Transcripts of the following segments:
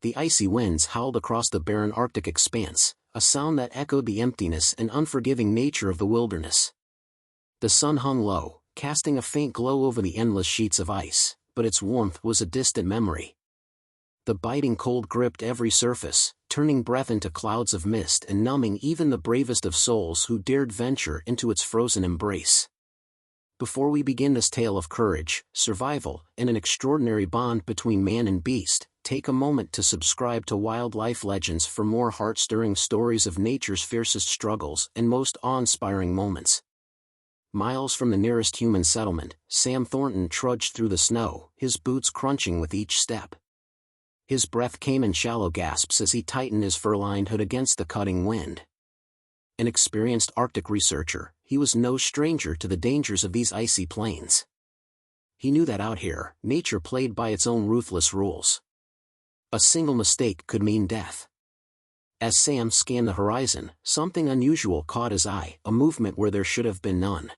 The icy winds howled across the barren Arctic expanse, a sound that echoed the emptiness and unforgiving nature of the wilderness. The sun hung low, casting a faint glow over the endless sheets of ice, but its warmth was a distant memory. The biting cold gripped every surface, turning breath into clouds of mist and numbing even the bravest of souls who dared venture into its frozen embrace. Before we begin this tale of courage, survival, and an extraordinary bond between man and beast, take a moment to subscribe to Wildlife Legends for more heart-stirring stories of nature's fiercest struggles and most awe-inspiring moments. Miles from the nearest human settlement, Sam Thornton trudged through the snow, his boots crunching with each step. His breath came in shallow gasps as he tightened his fur-lined hood against the cutting wind. An experienced Arctic researcher, he was no stranger to the dangers of these icy plains. He knew that out here, nature played by its own ruthless rules. A single mistake could mean death. As Sam scanned the horizon, something unusual caught his eye, a movement where there should have been none.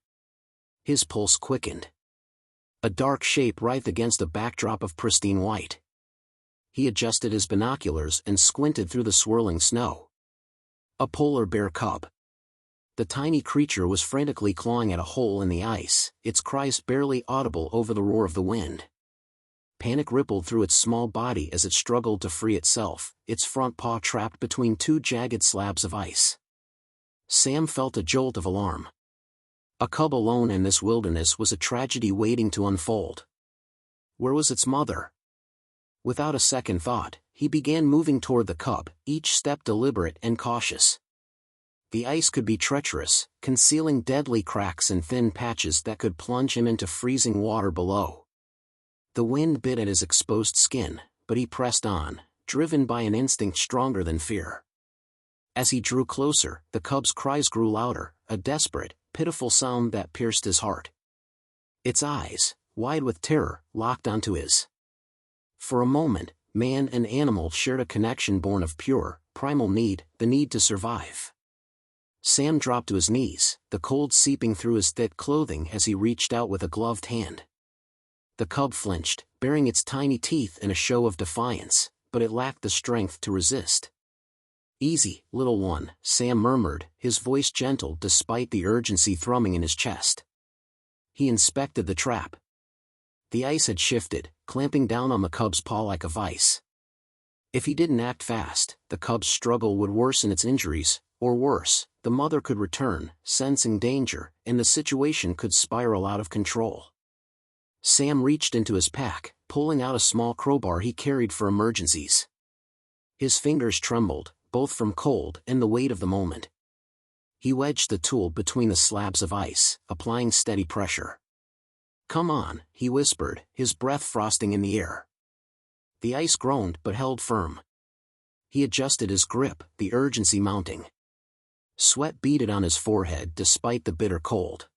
His pulse quickened. A dark shape writhed against a backdrop of pristine white. He adjusted his binoculars and squinted through the swirling snow. A polar bear cub. The tiny creature was frantically clawing at a hole in the ice, its cries barely audible over the roar of the wind. Panic rippled through its small body as it struggled to free itself, its front paw trapped between two jagged slabs of ice. Sam felt a jolt of alarm. A cub alone in this wilderness was a tragedy waiting to unfold. Where was its mother? Without a second thought, he began moving toward the cub, each step deliberate and cautious. The ice could be treacherous, concealing deadly cracks and thin patches that could plunge him into freezing water below. The wind bit at his exposed skin, but he pressed on, driven by an instinct stronger than fear. As he drew closer, the cub's cries grew louder, a desperate, pitiful sound that pierced his heart. Its eyes, wide with terror, locked onto his. For a moment, man and animal shared a connection born of pure, primal need, the need to survive. Sam dropped to his knees, the cold seeping through his thick clothing as he reached out with a gloved hand. The cub flinched, baring its tiny teeth in a show of defiance, but it lacked the strength to resist. "Easy, little one," Sam murmured, his voice gentle despite the urgency thrumming in his chest. He inspected the trap. The ice had shifted, clamping down on the cub's paw like a vice. If he didn't act fast, the cub's struggle would worsen its injuries, or worse, the mother could return, sensing danger, and the situation could spiral out of control. Sam reached into his pack, pulling out a small crowbar he carried for emergencies. His fingers trembled, both from cold and the weight of the moment. He wedged the tool between the slabs of ice, applying steady pressure. "Come on," he whispered, his breath frosting in the air. The ice groaned but held firm. He adjusted his grip, the urgency mounting. Sweat beaded on his forehead despite the bitter cold.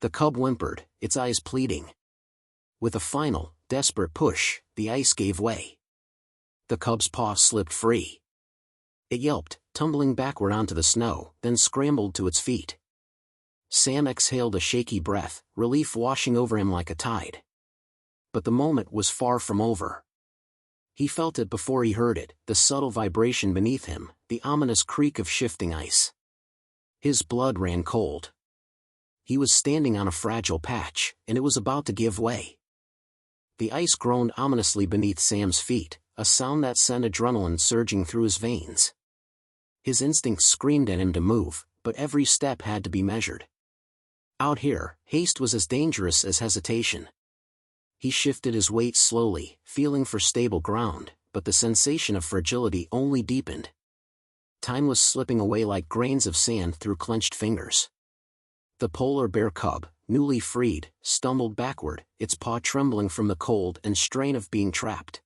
The cub whimpered, its eyes pleading. With a final, desperate push, the ice gave way. The cub's paw slipped free. It yelped, tumbling backward onto the snow, then scrambled to its feet. Sam exhaled a shaky breath, relief washing over him like a tide. But the moment was far from over. He felt it before he heard it, the subtle vibration beneath him, the ominous creak of shifting ice. His blood ran cold. He was standing on a fragile patch, and it was about to give way. The ice groaned ominously beneath Sam's feet, a sound that sent adrenaline surging through his veins. His instincts screamed at him to move, but every step had to be measured. Out here, haste was as dangerous as hesitation. He shifted his weight slowly, feeling for stable ground, but the sensation of fragility only deepened. Time was slipping away like grains of sand through clenched fingers. The polar bear cub, newly freed, stumbled backward, its paw trembling from the cold and strain of being trapped.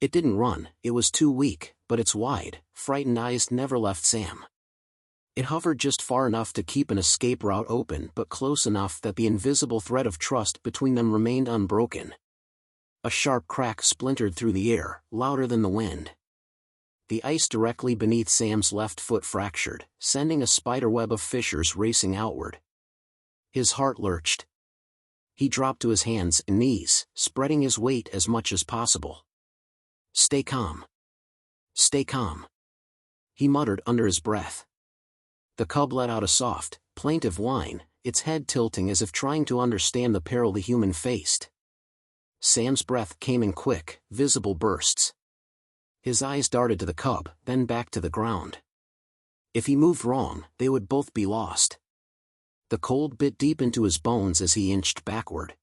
It didn't run, it was too weak, but its wide, frightened eyes never left Sam. It hovered just far enough to keep an escape route open but close enough that the invisible thread of trust between them remained unbroken. A sharp crack splintered through the air, louder than the wind. The ice directly beneath Sam's left foot fractured, sending a spiderweb of fissures racing outward. His heart lurched. He dropped to his hands and knees, spreading his weight as much as possible. Stay calm. Stay calm. He muttered under his breath. The cub let out a soft, plaintive whine, its head tilting as if trying to understand the peril the human faced. Sam's breath came in quick, visible bursts. His eyes darted to the cub, then back to the ground. If he moved wrong, they would both be lost. The cold bit deep into his bones as he inched backward.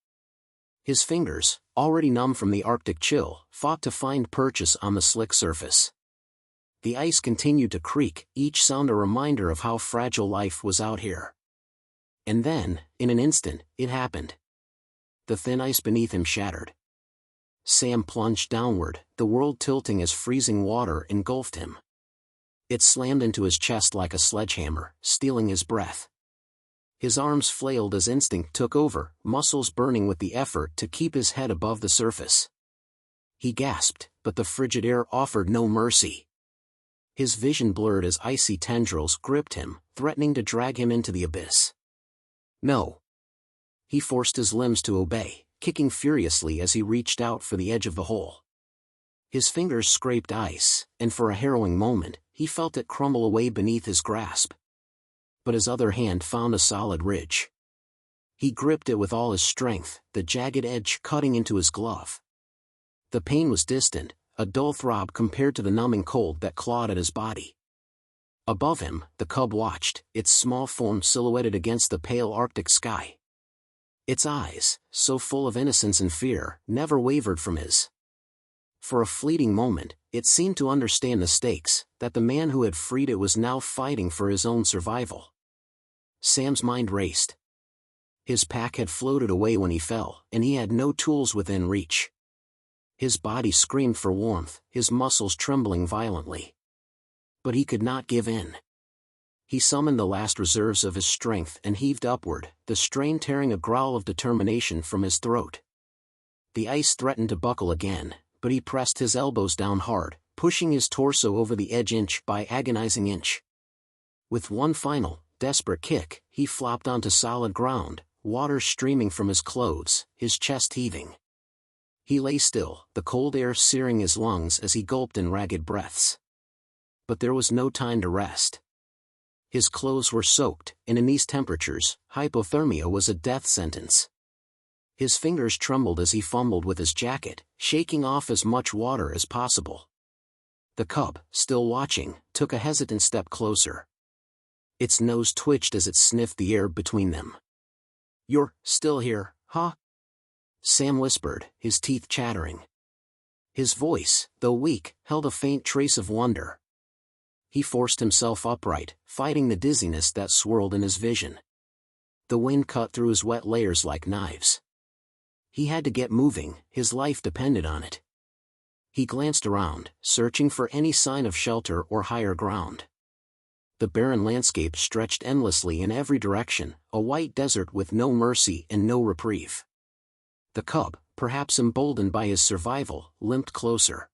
His fingers, already numb from the Arctic chill, fought to find purchase on the slick surface. The ice continued to creak, each sound a reminder of how fragile life was out here. And then, in an instant, it happened. The thin ice beneath him shattered. Sam plunged downward, the world tilting as freezing water engulfed him. It slammed into his chest like a sledgehammer, stealing his breath. His arms flailed as instinct took over, muscles burning with the effort to keep his head above the surface. He gasped, but the frigid air offered no mercy. His vision blurred as icy tendrils gripped him, threatening to drag him into the abyss. No. He forced his limbs to obey, kicking furiously as he reached out for the edge of the hole. His fingers scraped ice, and for a harrowing moment, he felt it crumble away beneath his grasp. But his other hand found a solid ridge. He gripped it with all his strength, the jagged edge cutting into his glove. The pain was distant, a dull throb compared to the numbing cold that clawed at his body. Above him, the cub watched, its small form silhouetted against the pale Arctic sky. Its eyes, so full of innocence and fear, never wavered from his. For a fleeting moment, it seemed to understand the stakes, that the man who had freed it was now fighting for his own survival. Sam's mind raced. His pack had floated away when he fell, and he had no tools within reach. His body screamed for warmth, his muscles trembling violently. But he could not give in. He summoned the last reserves of his strength and heaved upward, the strain tearing a growl of determination from his throat. The ice threatened to buckle again, but he pressed his elbows down hard, pushing his torso over the edge inch by agonizing inch. With one final, desperate kick, he flopped onto solid ground, water streaming from his clothes, his chest heaving. He lay still, the cold air searing his lungs as he gulped in ragged breaths. But there was no time to rest. His clothes were soaked, and in these temperatures, hypothermia was a death sentence. His fingers trembled as he fumbled with his jacket, shaking off as much water as possible. The cub, still watching, took a hesitant step closer. Its nose twitched as it sniffed the air between them. "You're still here, huh?" Sam whispered, his teeth chattering. His voice, though weak, held a faint trace of wonder. He forced himself upright, fighting the dizziness that swirled in his vision. The wind cut through his wet layers like knives. He had to get moving, his life depended on it. He glanced around, searching for any sign of shelter or higher ground. The barren landscape stretched endlessly in every direction, a white desert with no mercy and no reprieve. The cub, perhaps emboldened by his survival, limped closer.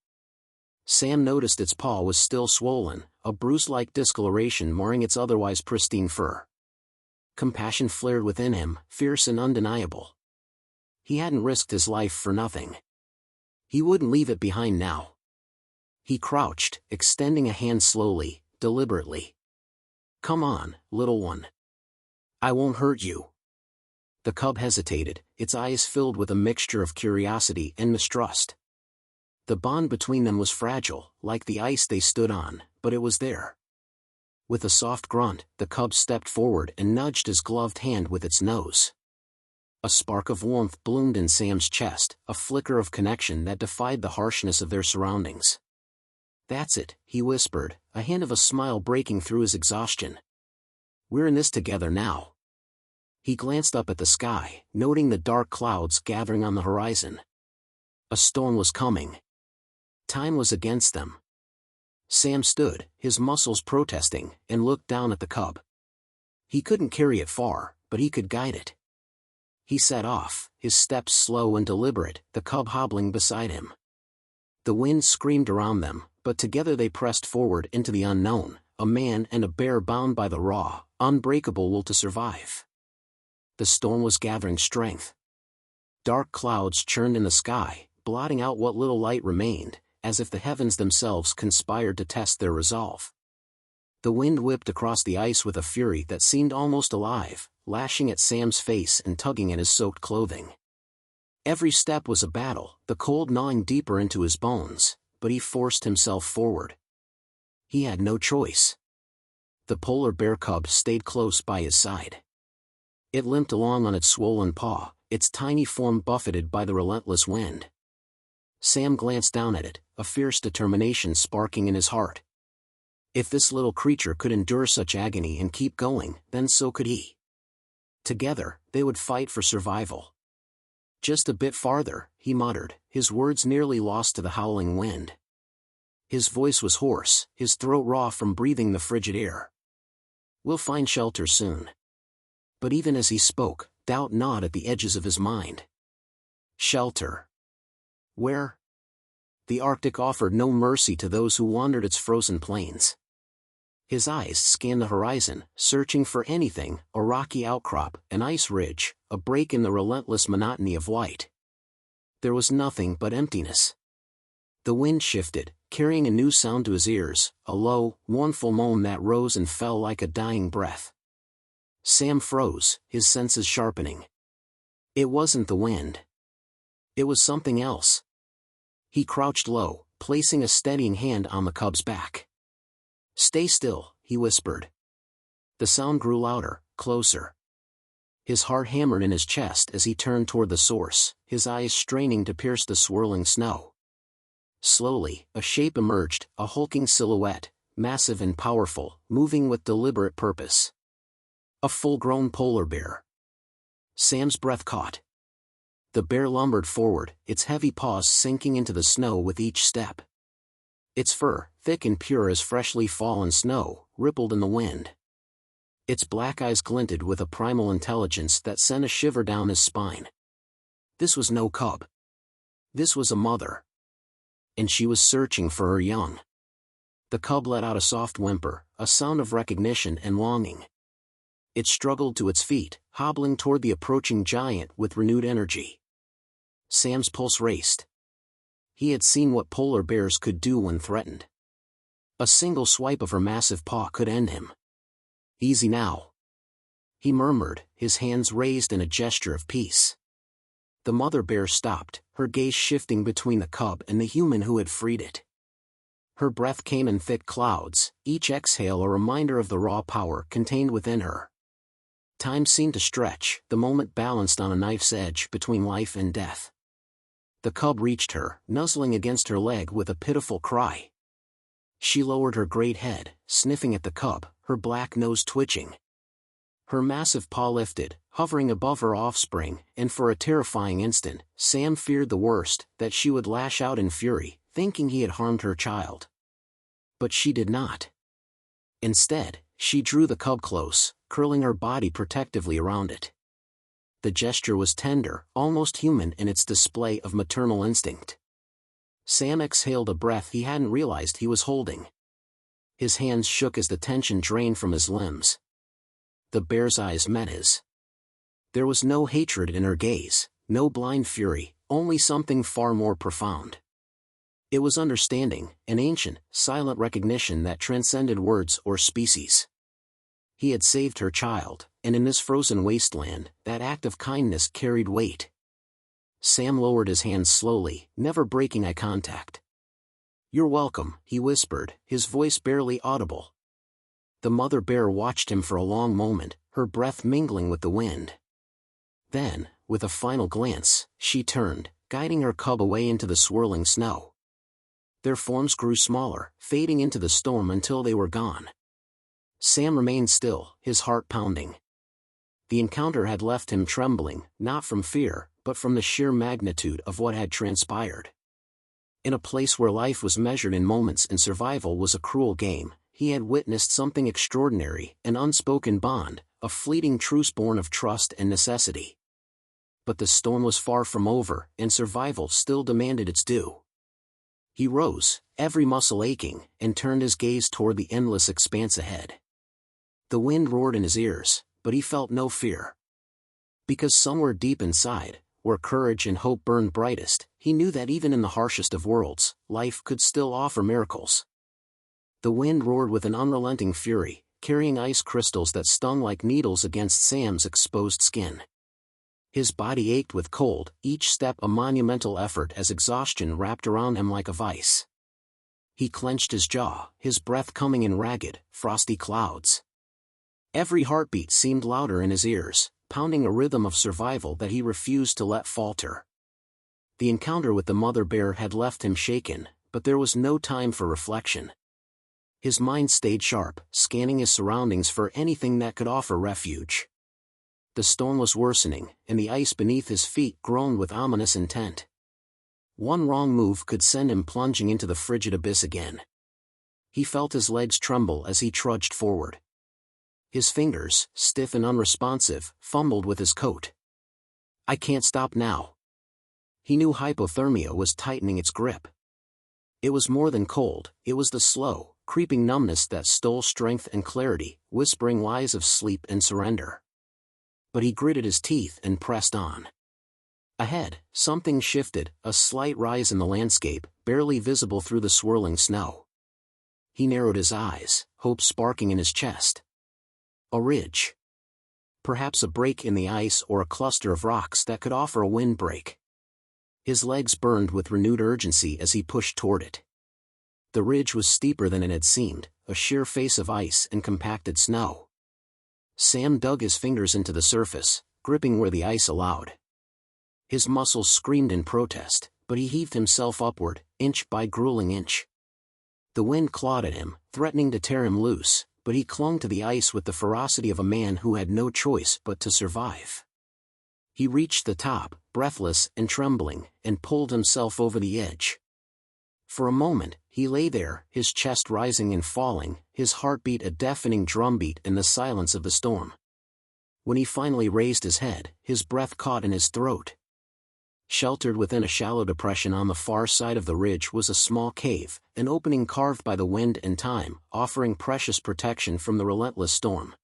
Sam noticed its paw was still swollen, a bruise-like discoloration marring its otherwise pristine fur. Compassion flared within him, fierce and undeniable. He hadn't risked his life for nothing. He wouldn't leave it behind now. He crouched, extending a hand slowly, deliberately. "Come on, little one. I won't hurt you." The cub hesitated, its eyes filled with a mixture of curiosity and mistrust. The bond between them was fragile, like the ice they stood on, but it was there. With a soft grunt, the cub stepped forward and nudged his gloved hand with its nose. A spark of warmth bloomed in Sam's chest, a flicker of connection that defied the harshness of their surroundings. "That's it," he whispered, a hint of a smile breaking through his exhaustion. "We're in this together now." He glanced up at the sky, noting the dark clouds gathering on the horizon. A storm was coming. Time was against them. Sam stood, his muscles protesting, and looked down at the cub. He couldn't carry it far, but he could guide it. He set off, his steps slow and deliberate, the cub hobbling beside him. The wind screamed around them, but together they pressed forward into the unknown, a man and a bear bound by the raw, unbreakable will to survive. The storm was gathering strength. Dark clouds churned in the sky, blotting out what little light remained, as if the heavens themselves conspired to test their resolve. The wind whipped across the ice with a fury that seemed almost alive, lashing at Sam's face and tugging at his soaked clothing. Every step was a battle, the cold gnawing deeper into his bones, but he forced himself forward. He had no choice. The polar bear cub stayed close by his side. It limped along on its swollen paw, its tiny form buffeted by the relentless wind. Sam glanced down at it, a fierce determination sparking in his heart. If this little creature could endure such agony and keep going, then so could he. Together, they would fight for survival. "Just a bit farther," he muttered, his words nearly lost to the howling wind. His voice was hoarse, his throat raw from breathing the frigid air. "We'll find shelter soon." But even as he spoke, doubt gnawed at the edges of his mind. Shelter. Where? The Arctic offered no mercy to those who wandered its frozen plains. His eyes scanned the horizon, searching for anything, a rocky outcrop, an ice ridge, a break in the relentless monotony of white. There was nothing but emptiness. The wind shifted, carrying a new sound to his ears, a low, mournful moan that rose and fell like a dying breath. Sam froze, his senses sharpening. It wasn't the wind. It was something else. He crouched low, placing a steadying hand on the cub's back. "Stay still," he whispered. The sound grew louder, closer. His heart hammered in his chest as he turned toward the source, his eyes straining to pierce the swirling snow. Slowly, a shape emerged, a hulking silhouette, massive and powerful, moving with deliberate purpose. A full-grown polar bear. Sam's breath caught. The bear lumbered forward, its heavy paws sinking into the snow with each step. Its fur, thick and pure as freshly fallen snow, rippled in the wind. Its black eyes glinted with a primal intelligence that sent a shiver down his spine. This was no cub. This was a mother. And she was searching for her young. The cub let out a soft whimper, a sound of recognition and longing. It struggled to its feet, hobbling toward the approaching giant with renewed energy. Sam's pulse raced. He had seen what polar bears could do when threatened. A single swipe of her massive paw could end him. "Easy now," he murmured, his hands raised in a gesture of peace. The mother bear stopped, her gaze shifting between the cub and the human who had freed it. Her breath came in thick clouds, each exhale a reminder of the raw power contained within her. Time seemed to stretch, the moment balanced on a knife's edge between life and death. The cub reached her, nuzzling against her leg with a pitiful cry. She lowered her great head, sniffing at the cub, her black nose twitching. Her massive paw lifted, hovering above her offspring, and for a terrifying instant, Sam feared the worst, that she would lash out in fury, thinking he had harmed her child. But she did not. Instead, she drew the cub close, curling her body protectively around it. The gesture was tender, almost human in its display of maternal instinct. Sam exhaled a breath he hadn't realized he was holding. His hands shook as the tension drained from his limbs. The bear's eyes met his. There was no hatred in her gaze, no blind fury, only something far more profound. It was understanding, an ancient, silent recognition that transcended words or species. He had saved her child, and in this frozen wasteland, that act of kindness carried weight. Sam lowered his hands slowly, never breaking eye contact. "You're welcome," he whispered, his voice barely audible. The mother bear watched him for a long moment, her breath mingling with the wind. Then, with a final glance, she turned, guiding her cub away into the swirling snow. Their forms grew smaller, fading into the storm until they were gone. Sam remained still, his heart pounding. The encounter had left him trembling, not from fear, but from the sheer magnitude of what had transpired. In a place where life was measured in moments and survival was a cruel game, he had witnessed something extraordinary, an unspoken bond, a fleeting truce born of trust and necessity. But the storm was far from over, and survival still demanded its due. He rose, every muscle aching, and turned his gaze toward the endless expanse ahead. The wind roared in his ears, but he felt no fear. Because somewhere deep inside, where courage and hope burned brightest, he knew that even in the harshest of worlds, life could still offer miracles. The wind roared with an unrelenting fury, carrying ice crystals that stung like needles against Sam's exposed skin. His body ached with cold, each step a monumental effort as exhaustion wrapped around him like a vice. He clenched his jaw, his breath coming in ragged, frosty clouds. Every heartbeat seemed louder in his ears, pounding a rhythm of survival that he refused to let falter. The encounter with the mother bear had left him shaken, but there was no time for reflection. His mind stayed sharp, scanning his surroundings for anything that could offer refuge. The storm was worsening, and the ice beneath his feet groaned with ominous intent. One wrong move could send him plunging into the frigid abyss again. He felt his legs tremble as he trudged forward. His fingers, stiff and unresponsive, fumbled with his coat. "I can't stop now." He knew hypothermia was tightening its grip. It was more than cold, it was the slow, creeping numbness that stole strength and clarity, whispering lies of sleep and surrender. But he gritted his teeth and pressed on. Ahead, something shifted, a slight rise in the landscape, barely visible through the swirling snow. He narrowed his eyes, hope sparking in his chest. A ridge. Perhaps a break in the ice or a cluster of rocks that could offer a windbreak. His legs burned with renewed urgency as he pushed toward it. The ridge was steeper than it had seemed, a sheer face of ice and compacted snow. Sam dug his fingers into the surface, gripping where the ice allowed. His muscles screamed in protest, but he heaved himself upward, inch by grueling inch. The wind clawed at him, threatening to tear him loose, but he clung to the ice with the ferocity of a man who had no choice but to survive. He reached the top, breathless and trembling, and pulled himself over the edge. For a moment, he lay there, his chest rising and falling, his heartbeat a deafening drumbeat in the silence of the storm. When he finally raised his head, his breath caught in his throat. Sheltered within a shallow depression on the far side of the ridge was a small cave, an opening carved by the wind and time, offering precious protection from the relentless storm.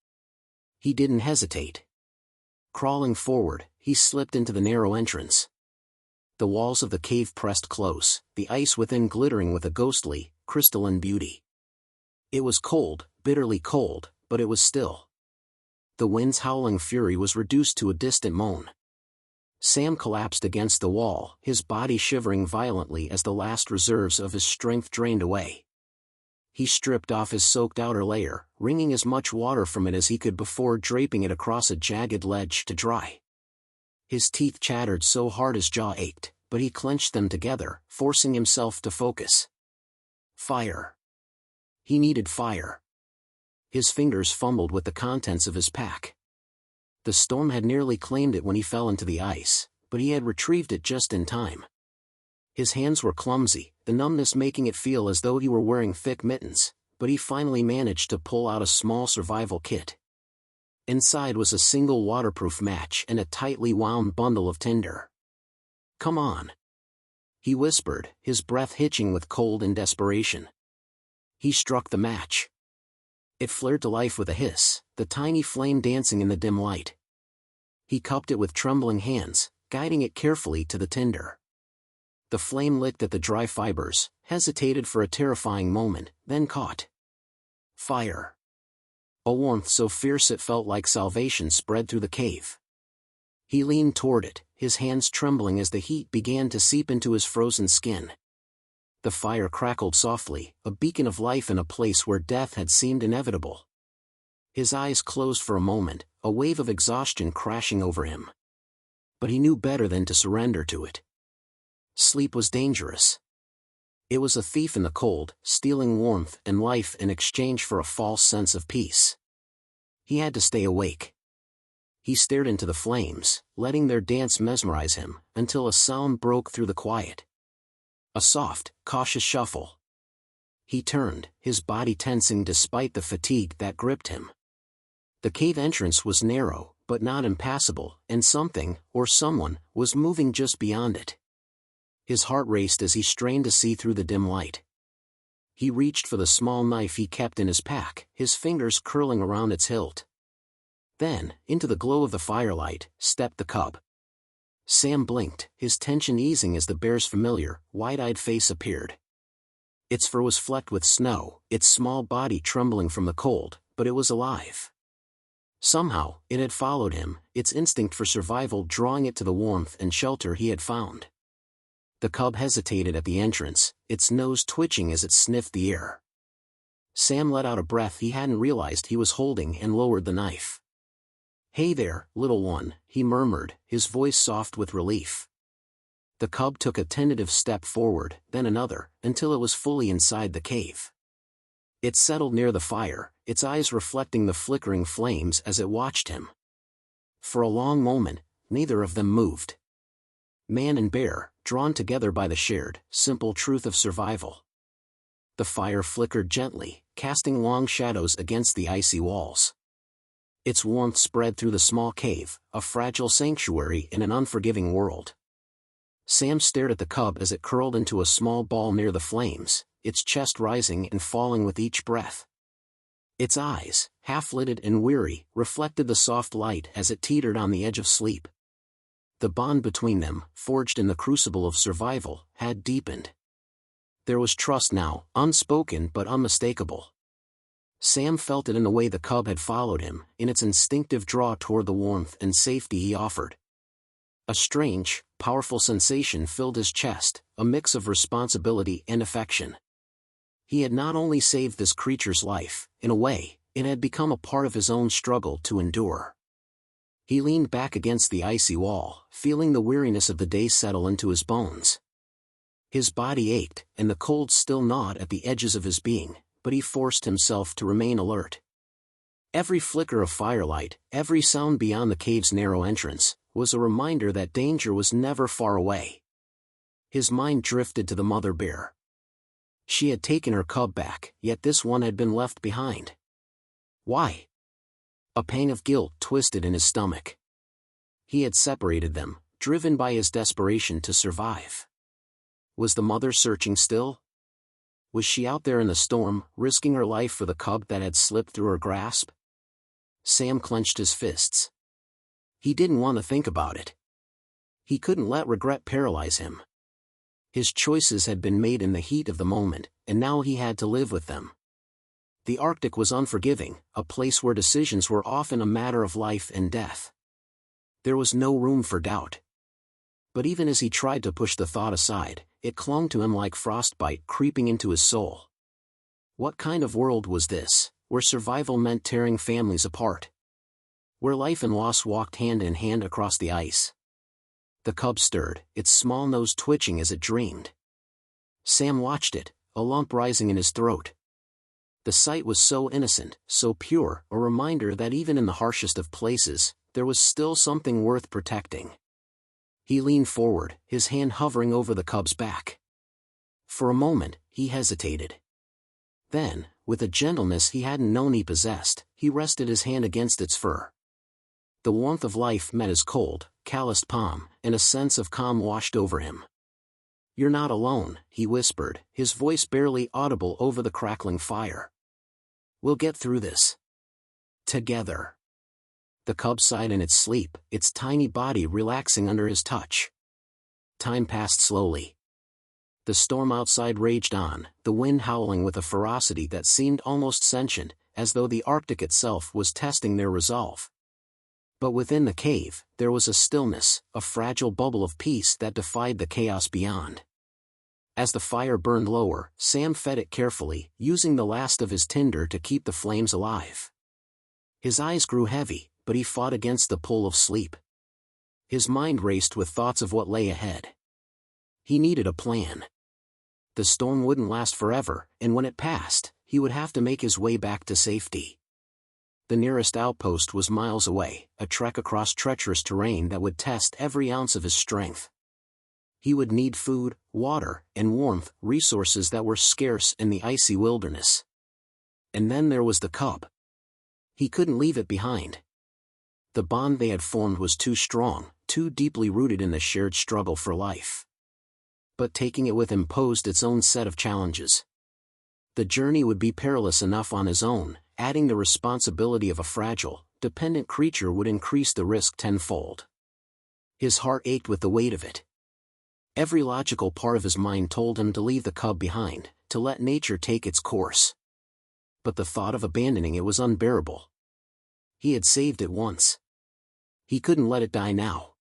He didn't hesitate. Crawling forward, he slipped into the narrow entrance. The walls of the cave pressed close, the ice within glittering with a ghostly, crystalline beauty. It was cold, bitterly cold, but it was still. The wind's howling fury was reduced to a distant moan. Sam collapsed against the wall, his body shivering violently as the last reserves of his strength drained away. He stripped off his soaked outer layer, wringing as much water from it as he could before draping it across a jagged ledge to dry. His teeth chattered so hard his jaw ached, but he clenched them together, forcing himself to focus. Fire. He needed fire. His fingers fumbled with the contents of his pack. The storm had nearly claimed it when he fell into the ice, but he had retrieved it just in time. His hands were clumsy, the numbness making it feel as though he were wearing thick mittens, but he finally managed to pull out a small survival kit. Inside was a single waterproof match and a tightly wound bundle of tinder. "Come on," he whispered, his breath hitching with cold and desperation. He struck the match. It flared to life with a hiss, the tiny flame dancing in the dim light. He cupped it with trembling hands, guiding it carefully to the tinder. The flame licked at the dry fibers, hesitated for a terrifying moment, then caught fire. A warmth so fierce it felt like salvation spread through the cave. He leaned toward it, his hands trembling as the heat began to seep into his frozen skin. The fire crackled softly, a beacon of life in a place where death had seemed inevitable. His eyes closed for a moment, a wave of exhaustion crashing over him. But he knew better than to surrender to it. Sleep was dangerous. It was a thief in the cold, stealing warmth and life in exchange for a false sense of peace. He had to stay awake. He stared into the flames, letting their dance mesmerize him, until a sound broke through the quiet. A soft, cautious shuffle. He turned, his body tensing despite the fatigue that gripped him. The cave entrance was narrow, but not impassable, and something, or someone, was moving just beyond it. His heart raced as he strained to see through the dim light. He reached for the small knife he kept in his pack, his fingers curling around its hilt. Then, into the glow of the firelight, stepped the cub. Sam blinked, his tension easing as the bear's familiar, wide-eyed face appeared. Its fur was flecked with snow, its small body trembling from the cold, but it was alive. Somehow, it had followed him, its instinct for survival drawing it to the warmth and shelter he had found. The cub hesitated at the entrance, its nose twitching as it sniffed the air. Sam let out a breath he hadn't realized he was holding and lowered the knife. "Hey there, little one," he murmured, his voice soft with relief. The cub took a tentative step forward, then another, until it was fully inside the cave. It settled near the fire, its eyes reflecting the flickering flames as it watched him. For a long moment, neither of them moved. Man and bear, drawn together by the shared, simple truth of survival. The fire flickered gently, casting long shadows against the icy walls. Its warmth spread through the small cave, a fragile sanctuary in an unforgiving world. Sam stared at the cub as it curled into a small ball near the flames, its chest rising and falling with each breath. Its eyes, half-lidded and weary, reflected the soft light as it teetered on the edge of sleep. The bond between them, forged in the crucible of survival, had deepened. There was trust now, unspoken but unmistakable. Sam felt it in the way the cub had followed him, in its instinctive draw toward the warmth and safety he offered. A strange, powerful sensation filled his chest, a mix of responsibility and affection. He had not only saved this creature's life, in a way, it had become a part of his own struggle to endure. He leaned back against the icy wall, feeling the weariness of the day settle into his bones. His body ached, and the cold still gnawed at the edges of his being, but he forced himself to remain alert. Every flicker of firelight, every sound beyond the cave's narrow entrance, was a reminder that danger was never far away. His mind drifted to the mother bear. She had taken her cub back, yet this one had been left behind. Why? A pang of guilt twisted in his stomach. He had separated them, driven by his desperation to survive. Was the mother searching still? Was she out there in the storm, risking her life for the cub that had slipped through her grasp? Sam clenched his fists. He didn't want to think about it. He couldn't let regret paralyze him. His choices had been made in the heat of the moment, and now he had to live with them. The Arctic was unforgiving, a place where decisions were often a matter of life and death. There was no room for doubt. But even as he tried to push the thought aside, it clung to him like frostbite creeping into his soul. What kind of world was this, where survival meant tearing families apart? Where life and loss walked hand in hand across the ice? The cub stirred, its small nose twitching as it dreamed. Sam watched it, a lump rising in his throat. The sight was so innocent, so pure, a reminder that even in the harshest of places, there was still something worth protecting. He leaned forward, his hand hovering over the cub's back. For a moment, he hesitated. Then, with a gentleness he hadn't known he possessed, he rested his hand against its fur. The warmth of life met his cold, calloused palm, and a sense of calm washed over him. "You're not alone," he whispered, his voice barely audible over the crackling fire. "We'll get through this. Together." The cub sighed in its sleep, its tiny body relaxing under his touch. Time passed slowly. The storm outside raged on, the wind howling with a ferocity that seemed almost sentient, as though the Arctic itself was testing their resolve. But within the cave, there was a stillness, a fragile bubble of peace that defied the chaos beyond. As the fire burned lower, Sam fed it carefully, using the last of his tinder to keep the flames alive. His eyes grew heavy, but he fought against the pull of sleep. His mind raced with thoughts of what lay ahead. He needed a plan. The storm wouldn't last forever, and when it passed, he would have to make his way back to safety. The nearest outpost was miles away, a trek across treacherous terrain that would test every ounce of his strength. He would need food, water, and warmth, resources that were scarce in the icy wilderness. And then there was the cub. He couldn't leave it behind. The bond they had formed was too strong, too deeply rooted in the shared struggle for life. But taking it with him posed its own set of challenges. The journey would be perilous enough on his own, adding the responsibility of a fragile, dependent creature would increase the risk tenfold. His heart ached with the weight of it. Every logical part of his mind told him to leave the cub behind, to let nature take its course. But the thought of abandoning it was unbearable. He had saved it once. He couldn't let it die now.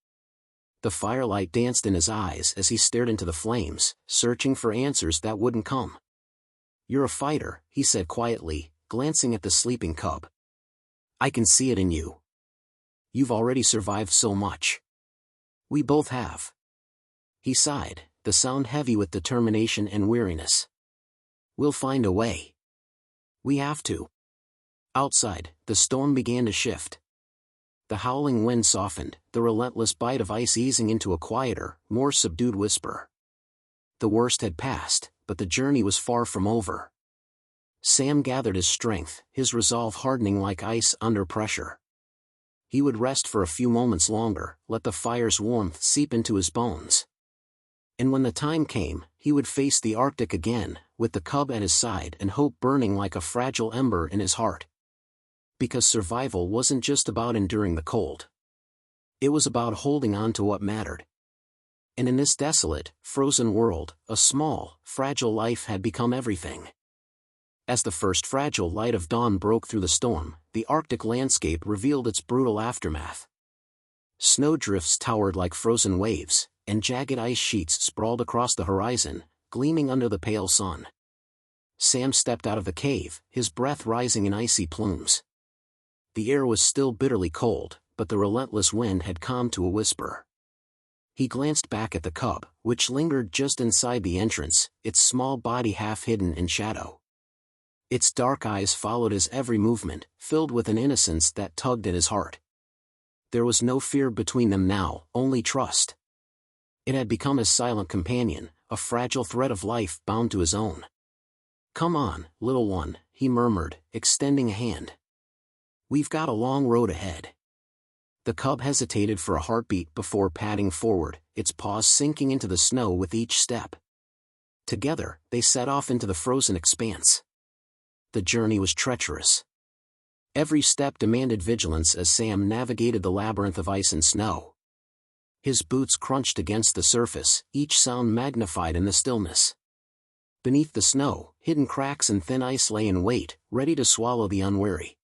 The firelight danced in his eyes as he stared into the flames, searching for answers that wouldn't come. "You're a fighter," he said quietly, glancing at the sleeping cub. "I can see it in you. You've already survived so much. We both have." He sighed, the sound heavy with determination and weariness. "We'll find a way. We have to." Outside, the storm began to shift. The howling wind softened, the relentless bite of ice easing into a quieter, more subdued whisper. The worst had passed, but the journey was far from over. Sam gathered his strength, his resolve hardening like ice under pressure. He would rest for a few moments longer, let the fire's warmth seep into his bones. And when the time came, he would face the Arctic again, with the cub at his side and hope burning like a fragile ember in his heart. Because survival wasn't just about enduring the cold. It was about holding on to what mattered. And in this desolate, frozen world, a small, fragile life had become everything. As the first fragile light of dawn broke through the storm, the Arctic landscape revealed its brutal aftermath. Snowdrifts towered like frozen waves, and jagged ice sheets sprawled across the horizon, gleaming under the pale sun. Sam stepped out of the cave, his breath rising in icy plumes. The air was still bitterly cold, but the relentless wind had calmed to a whisper. He glanced back at the cub, which lingered just inside the entrance, its small body half hidden in shadow. Its dark eyes followed his every movement, filled with an innocence that tugged at his heart. There was no fear between them now, only trust. It had become his silent companion, a fragile thread of life bound to his own. "Come on, little one," he murmured, extending a hand. "We've got a long road ahead." The cub hesitated for a heartbeat before padding forward, its paws sinking into the snow with each step. Together, they set off into the frozen expanse. The journey was treacherous. Every step demanded vigilance as Sam navigated the labyrinth of ice and snow. His boots crunched against the surface, each sound magnified in the stillness. Beneath the snow, hidden cracks and thin ice lay in wait, ready to swallow the unwary.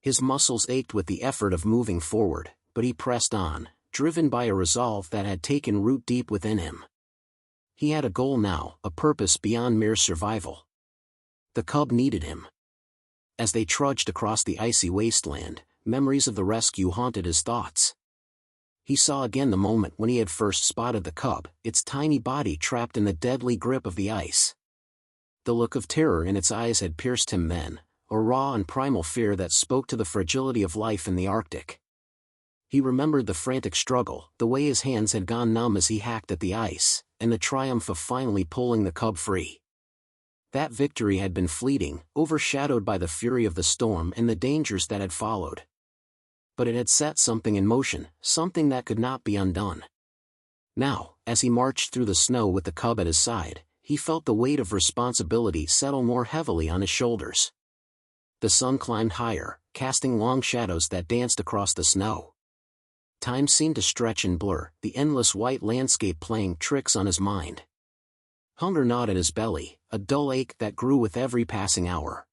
His muscles ached with the effort of moving forward, but he pressed on, driven by a resolve that had taken root deep within him. He had a goal now, a purpose beyond mere survival. The cub needed him. As they trudged across the icy wasteland, memories of the rescue haunted his thoughts. He saw again the moment when he had first spotted the cub, its tiny body trapped in the deadly grip of the ice. The look of terror in its eyes had pierced him then, a raw and primal fear that spoke to the fragility of life in the Arctic. He remembered the frantic struggle, the way his hands had gone numb as he hacked at the ice, and the triumph of finally pulling the cub free. That victory had been fleeting, overshadowed by the fury of the storm and the dangers that had followed. But it had set something in motion, something that could not be undone. Now, as he marched through the snow with the cub at his side, he felt the weight of responsibility settle more heavily on his shoulders. The sun climbed higher, casting long shadows that danced across the snow. Time seemed to stretch and blur, the endless white landscape playing tricks on his mind. Hunger gnawed at his belly, a dull ache that grew with every passing hour.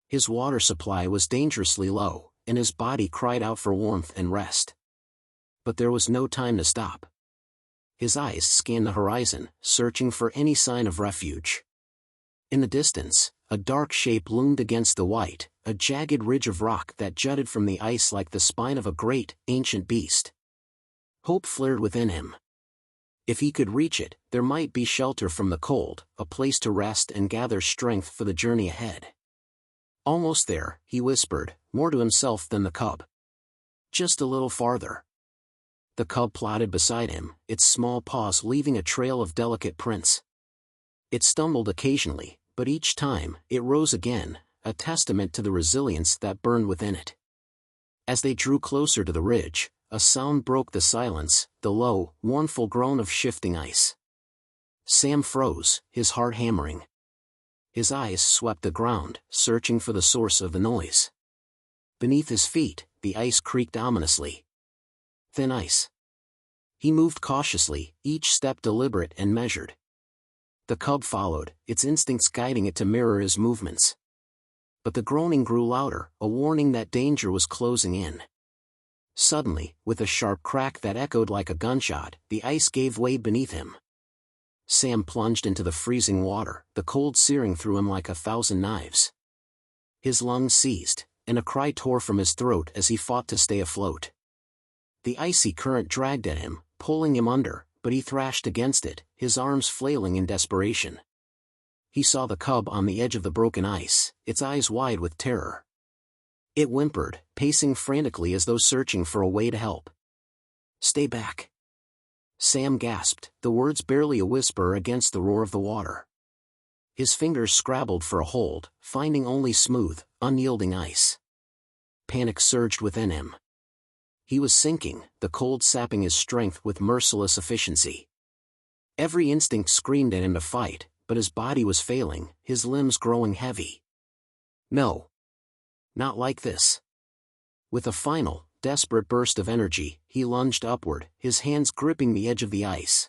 His water supply was dangerously low, and his body cried out for warmth and rest. But there was no time to stop. His eyes scanned the horizon, searching for any sign of refuge. In the distance, a dark shape loomed against the white, a jagged ridge of rock that jutted from the ice like the spine of a great, ancient beast. Hope flared within him. If he could reach it, there might be shelter from the cold, a place to rest and gather strength for the journey ahead. "Almost there," he whispered, more to himself than the cub. "Just a little farther." The cub plodded beside him, its small paws leaving a trail of delicate prints. It stumbled occasionally, but each time, it rose again, a testament to the resilience that burned within it. As they drew closer to the ridge, a sound broke the silence, the low, mournful groan of shifting ice. Sam froze, his heart hammering. His eyes swept the ground, searching for the source of the noise. Beneath his feet, the ice creaked ominously. Thin ice. He moved cautiously, each step deliberate and measured. The cub followed, its instincts guiding it to mirror his movements. But the groaning grew louder, a warning that danger was closing in. Suddenly, with a sharp crack that echoed like a gunshot, the ice gave way beneath him. Sam plunged into the freezing water, the cold searing through him like 1,000 knives. His lungs seized, and a cry tore from his throat as he fought to stay afloat. The icy current dragged at him, pulling him under, but he thrashed against it, his arms flailing in desperation. He saw the cub on the edge of the broken ice, its eyes wide with terror. It whimpered, pacing frantically as though searching for a way to help. "Stay back." Sam gasped, the words barely a whisper against the roar of the water. His fingers scrabbled for a hold, finding only smooth, unyielding ice. Panic surged within him. He was sinking, the cold sapping his strength with merciless efficiency. Every instinct screamed at him to fight, but his body was failing, his limbs growing heavy. No. Not like this. With a final, desperate burst of energy, he lunged upward, his hands gripping the edge of the ice.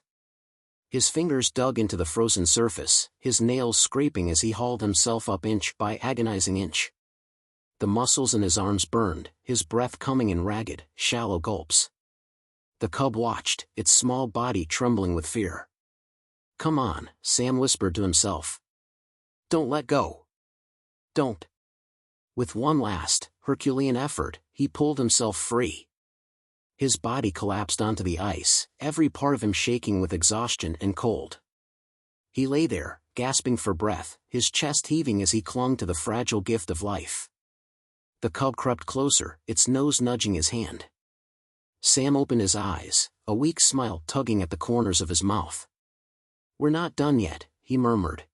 His fingers dug into the frozen surface, his nails scraping as he hauled himself up inch by agonizing inch. The muscles in his arms burned, his breath coming in ragged, shallow gulps. The cub watched, its small body trembling with fear. "Come on," Sam whispered to himself. "Don't let go. Don't." With one last, Herculean effort, he pulled himself free. His body collapsed onto the ice, every part of him shaking with exhaustion and cold. He lay there, gasping for breath, his chest heaving as he clung to the fragile gift of life. The cub crept closer, its nose nudging his hand. Sam opened his eyes, a weak smile tugging at the corners of his mouth. "We're not done yet," he murmured.